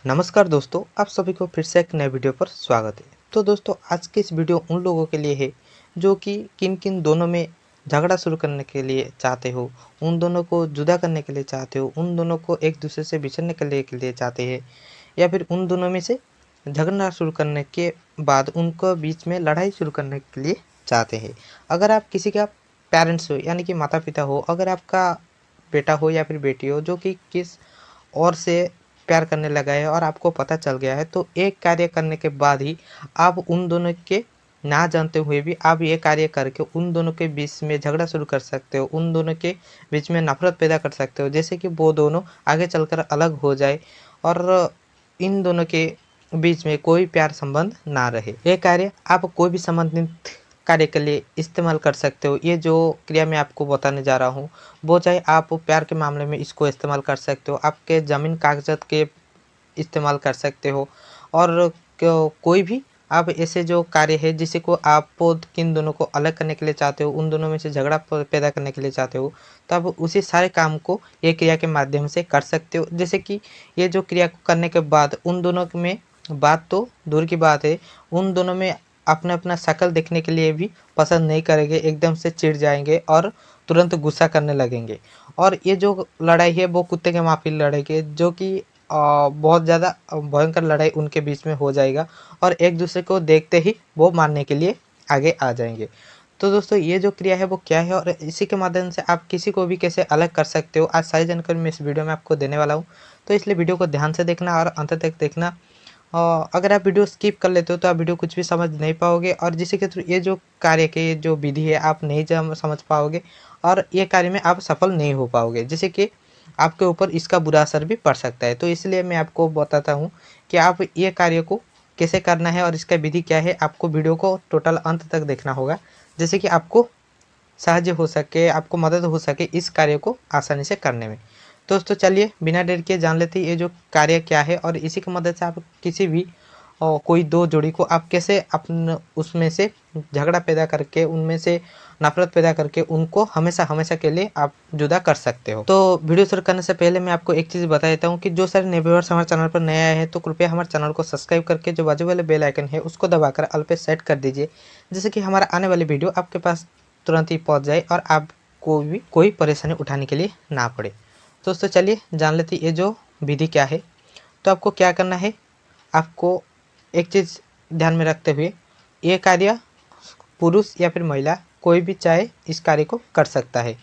नमस्कार दोस्तों, आप सभी को फिर से एक नए वीडियो पर स्वागत है। तो दोस्तों, आज की इस वीडियो उन लोगों के लिए है जो कि किन किन दोनों में झगड़ा शुरू करने के लिए चाहते हो, उन दोनों को जुदा करने के लिए चाहते हो, उन दोनों को एक दूसरे से बिछड़ने के लिए चाहते हैं, या फिर उन दोनों में से झगड़ा शुरू करने के बाद उनको बीच में लड़ाई शुरू करने के लिए चाहते हैं। अगर आप किसी का पेरेंट्स हो यानी कि माता पिता हो, अगर आपका बेटा हो या फिर बेटी हो जो कि किस और से प्यार करने लगा है और आपको पता चल गया है, तो एक कार्य करने के बाद ही आप उन दोनों के ना जानते हुए भी आप ये कार्य करके उन दोनों के बीच में झगड़ा शुरू कर सकते हो, उन दोनों के बीच में नफरत पैदा कर सकते हो, जैसे कि वो दोनों आगे चलकर अलग हो जाए और इन दोनों के बीच में कोई प्यार संबंध ना रहे। ये कार्य आप कोई भी संबंधित कार्य के लिए इस्तेमाल कर सकते हो। ये जो क्रिया मैं आपको बताने जा रहा हूँ, वो चाहे आप प्यार के मामले में इसको इस्तेमाल कर सकते हो, आपके ज़मीन कागजात के इस्तेमाल कर सकते हो, और कोई भी आप ऐसे जो कार्य है जिसे को आप किन दोनों को अलग करने के लिए चाहते हो, उन दोनों में से झगड़ा पैदा करने के लिए चाहते हो, तो आप उसी सारे काम को ये क्रिया के माध्यम से कर सकते हो। जैसे कि ये जो क्रिया को करने के बाद उन दोनों में बात तो दूर की बात है, उन दोनों में अपना अपना शक्ल देखने के लिए भी पसंद नहीं करेंगे, एकदम से चिढ़ जाएंगे और तुरंत गुस्सा करने लगेंगे। और ये जो लड़ाई है वो कुत्ते के माफिक लड़ेगी, जो कि बहुत ज़्यादा भयंकर लड़ाई उनके बीच में हो जाएगा और एक दूसरे को देखते ही वो मारने के लिए आगे आ जाएंगे। तो दोस्तों, ये जो क्रिया है वो क्या है और इसी के माध्यम से आप किसी को भी कैसे अलग कर सकते हो, आज सारी जानकारी मैं इस वीडियो में आपको देने वाला हूँ। तो इसलिए वीडियो को ध्यान से देखना और अंत तक देखना। अगर आप वीडियो स्किप कर लेते हो तो आप वीडियो कुछ भी समझ नहीं पाओगे, और जिसके के थ्रू ये जो कार्य के जो विधि है आप नहीं समझ पाओगे और ये कार्य में आप सफल नहीं हो पाओगे, जैसे कि आपके ऊपर इसका बुरा असर भी पड़ सकता है। तो इसलिए मैं आपको बताता हूँ कि आप ये कार्य को कैसे करना है और इसका विधि क्या है। आपको वीडियो को टोटल अंत तक देखना होगा, जैसे कि आपको साहाय्य हो सके, आपको मदद हो सके इस कार्य को आसानी से करने में। दोस्तों चलिए बिना देर किए जान लेते हैं ये जो कार्य क्या है, और इसी की मदद से आप किसी भी कोई दो जोड़ी को आप कैसे अपन उसमें से झगड़ा पैदा करके, उनमें से नफरत पैदा करके उनको हमेशा हमेशा के लिए आप जुदा कर सकते हो। तो वीडियो शुरू करने से पहले मैं आपको एक चीज़ बता देता हूँ कि जो सारे नए व्यूअर्स हमारे चैनल पर नए आए हैं तो कृपया हमारे चैनल को सब्सक्राइब करके जो बाजू वाले बेल आइकन है उसको दबाकर ऑल पे सेट कर दीजिए, जिससे कि हमारा आने वाली वीडियो आपके पास तुरंत ही पहुँच जाए और आपको भी कोई परेशानी उठाने के लिए ना पड़े। दोस्तों चलिए जान लेते ये जो विधि क्या है। तो आपको क्या करना है, आपको एक चीज़ ध्यान में रखते हुए, ये कार्य पुरुष या फिर महिला कोई भी चाहे इस कार्य को कर सकता है,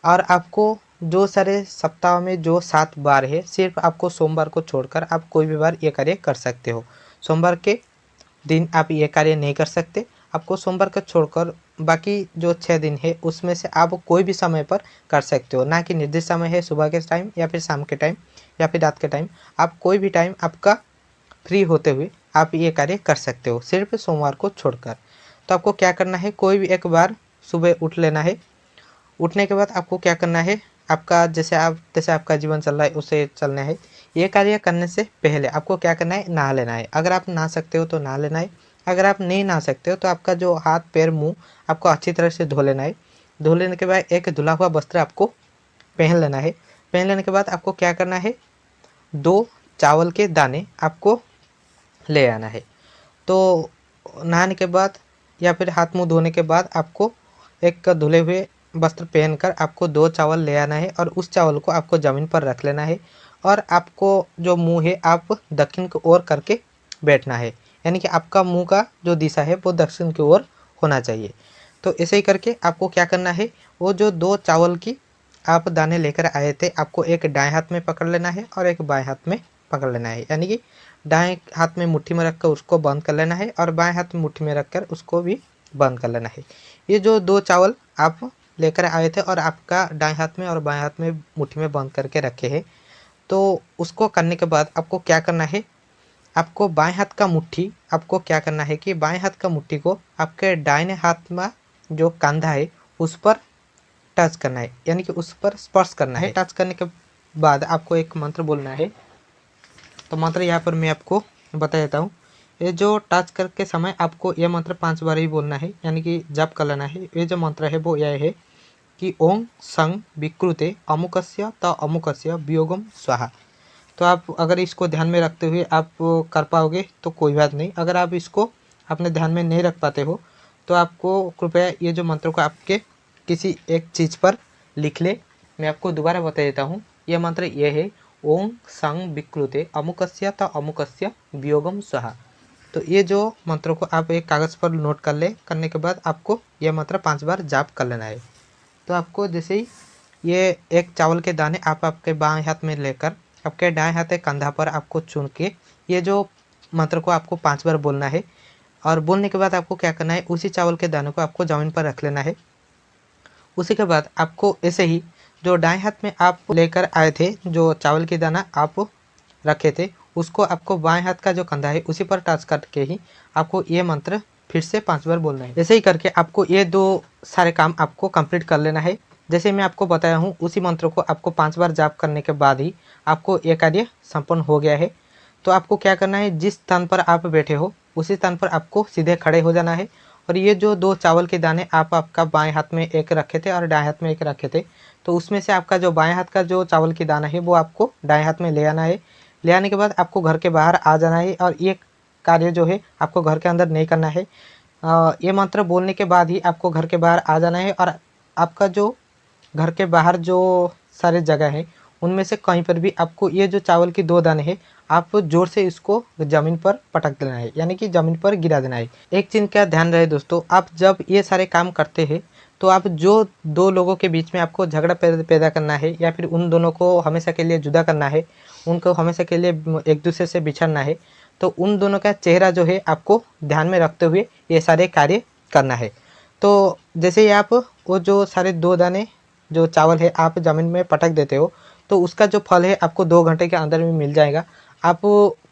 और आपको जो सारे सप्ताह में जो 7 बार है, सिर्फ आपको सोमवार को छोड़कर आप कोई भी बार ये कार्य कर सकते हो। सोमवार के दिन आप ये कार्य नहीं कर सकते, आपको सोमवार को छोड़कर बाकी जो 6 दिन है उसमें से आप कोई भी समय पर कर सकते हो, ना कि निर्दिष्ट समय है सुबह के टाइम या फिर शाम के टाइम या फिर रात के टाइम। आप कोई भी टाइम आपका फ्री होते हुए आप ये कार्य कर सकते हो, सिर्फ सोमवार को छोड़कर। तो आपको क्या करना है, कोई भी एक बार सुबह उठ लेना है। उठने के बाद आपको क्या करना है, आपका जैसे आपका जीवन चल रहा है उसे चलना है। ये कार्य करने से पहले आपको क्या करना है, नहा लेना है। अगर आप नहा सकते हो तो नहा लेना है, अगर आप नहीं नहा सकते हो तो आपका जो हाथ पैर मुंह आपको अच्छी तरह से धो लेना है। धो लेने के बाद एक धुला हुआ वस्त्र आपको पहन लेना है। पहन लेने के बाद आपको क्या करना है, 2 चावल के दाने आपको ले आना है। तो नहाने के बाद या फिर हाथ मुंह धोने के बाद आपको एक धुले हुए वस्त्र पहनकर आपको 2 चावल ले आना है, और उस चावल को आपको ज़मीन पर रख लेना है, और आपको जो मुंह है आप दक्षिण की ओर करके बैठना है, यानी कि आपका मुंह का जो दिशा है वो दक्षिण की ओर होना चाहिए। तो ऐसे ही करके आपको क्या करना है, वो जो 2 चावल की आप दाने लेकर आए थे, आपको एक दाएं हाथ में पकड़ लेना है और एक बाएं हाथ में पकड़ लेना है, यानी कि दाएं हाथ में मुट्ठी में रखकर उसको बंद कर लेना है और बाएं हाथ में मुट्ठी में रखकर उसको भी बंद कर लेना है। ये जो 2 चावल आप लेकर आए थे और आपका दाएं हाथ में और बाएं हाथ में मुट्ठी में बंद करके रखे हैं, तो उसको करने के बाद आपको क्या करना है, आपको बाएं हाथ का मुट्ठी आपको क्या करना है कि बाएं हाथ का मुट्ठी को आपके दाहिने हाथ में जो कंधा है उस पर टच करना है, यानी कि उस पर स्पर्श करना है। टच करने के बाद आपको एक मंत्र बोलना है। तो मंत्र यहाँ पर मैं आपको बता देता हूँ। ये जो टच करके समय आपको ये मंत्र 5 बार ही बोलना है, यानी कि जप कर लेना है। ये जो मंत्र है वो यह है कि ओम संग विकृते अमुकस्य त अमुकस्य वियोगम स्वाहा। तो आप अगर इसको ध्यान में रखते हुए आप कर पाओगे तो कोई बात नहीं। अगर आप इसको अपने ध्यान में नहीं रख पाते हो तो आपको कृपया ये जो मंत्र को आपके किसी एक चीज़ पर लिख ले। मैं आपको दोबारा बता देता हूँ। यह मंत्र ये है, ओम संग विकृते अमुकस्य त अमुकस्य वियोगम स्वाहा। तो ये जो मंत्र को आप एक कागज़ पर नोट कर ले। करने के बाद आपको यह मंत्र 5 बार जाप कर लेना है। तो आपको जैसे ही ये एक चावल के दाने आप आपके बाएं हाथ में लेकर आपके दाएं हाथ के कंधा पर आपको चुन के ये जो मंत्र को आपको 5 बार बोलना है। और बोलने के बाद आपको क्या करना है, उसी चावल के दानों को आपको ज़मीन पर रख लेना है। उसी के बाद आपको ऐसे ही जो दाएं हाथ में आप लेकर आए थे, जो चावल के दाना आप रखे थे, उसको आपको बाएं हाथ का जो कंधा है उसी पर टच करके ही आपको ये मंत्र फिर से 5 बार बोलना है। ऐसे ही करके आपको ये 2 सारे काम आपको कंप्लीट कर लेना है। जैसे मैं आपको बताया हूँ, उसी मंत्र को आपको 5 बार जाप करने के बाद ही आपको ये कार्य संपन्न हो गया है। तो आपको क्या करना है, जिस स्थान पर आप बैठे हो उसी स्थान पर आपको सीधे खड़े हो जाना है। और ये जो 2 चावल के दाने आप आपका बाएं हाथ में एक रखे थे और दाएं हाथ में एक रखे थे, तो उसमें से आपका जो बाएं हाथ का जो चावल की दाना है वो आपको दाएं हाथ में ले आना है। ले आने के बाद आपको घर के बाहर आ जाना है और ये कार्य जो है आपको घर के अंदर नहीं करना है। ये मंत्र बोलने के बाद ही आपको घर के बाहर आ जाना है और आपका जो घर के बाहर जो सारे जगह है उनमें से कहीं पर भी आपको ये जो चावल की 2 दाने हैं आप जोर से इसको ज़मीन पर पटक देना है, यानी कि ज़मीन पर गिरा देना है। एक चीज़ का ध्यान रहे दोस्तों, आप जब ये सारे काम करते हैं तो आप जो 2 लोगों के बीच में आपको झगड़ा पैदा करना है या फिर उन दोनों को हमेशा के लिए जुदा करना है, उनको हमेशा के लिए एक दूसरे से बिछड़ना है, तो उन दोनों का चेहरा जो है आपको ध्यान में रखते हुए ये सारे कार्य करना है। तो जैसे ही आप वो जो सारे 2 दाने जो चावल है आप ज़मीन में पटक देते हो तो उसका जो फल है आपको 2 घंटे के अंदर में मिल जाएगा। आप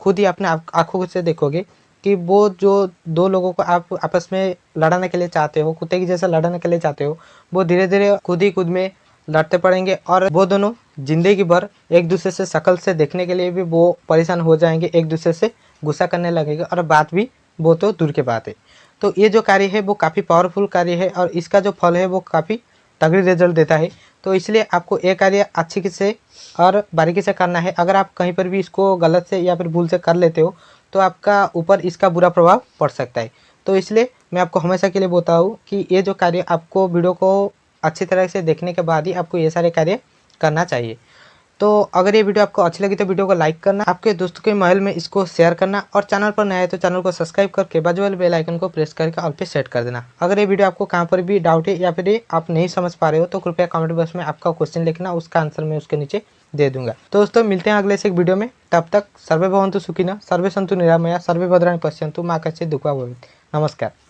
खुद ही अपने आँखों से देखोगे कि वो जो 2 लोगों को आप आपस में लड़ाने के लिए चाहते हो, कुत्ते की जैसा लड़ाने के लिए चाहते हो, वो धीरे धीरे खुद में लड़ते पड़ेंगे और वो दोनों ज़िंदगी भर एक दूसरे से शक्ल से देखने के लिए भी वो परेशान हो जाएंगे, एक दूसरे से गुस्सा करने लगेंगे और बात भी वो तो दूर की बात है। तो ये जो कार्य है वो काफ़ी पावरफुल कार्य है और इसका जो फल है वो काफ़ी तगड़ी रिजल्ट देता है। तो इसलिए आपको ये कार्य अच्छी से और बारीकी से करना है। अगर आप कहीं पर भी इसको गलत से या फिर भूल से कर लेते हो तो आपका ऊपर इसका बुरा प्रभाव पड़ सकता है। तो इसलिए मैं आपको हमेशा के लिए बोलता हूँ कि ये जो कार्य आपको वीडियो को अच्छी तरह से देखने के बाद ही आपको ये सारे कार्य करना चाहिए। तो अगर ये वीडियो आपको अच्छी लगी तो वीडियो को लाइक करना, आपके दोस्तों के महल में इसको शेयर करना और चैनल पर नया है तो चैनल को सब्सक्राइब करके बाजू वाले बेल आइकन को प्रेस करके ऑल पे सेट कर देना। अगर ये वीडियो आपको कहाँ पर भी डाउट है या फिर आप नहीं समझ पा रहे हो तो कृपया कमेंट बॉक्स में आपका क्वेश्चन लिखना, उसका आंसर मैं उसके नीचे दे दूंगा। तो दोस्तों मिलते हैं अगले से एक वीडियो में, तब तक सर्वे भवन्तु सुखिनः, सर्वे सन्तु निरामया, सर्वे भद्राणि पश्यन्तु, माँ कश्चित् दुःखभाग् भवेत्। नमस्कार।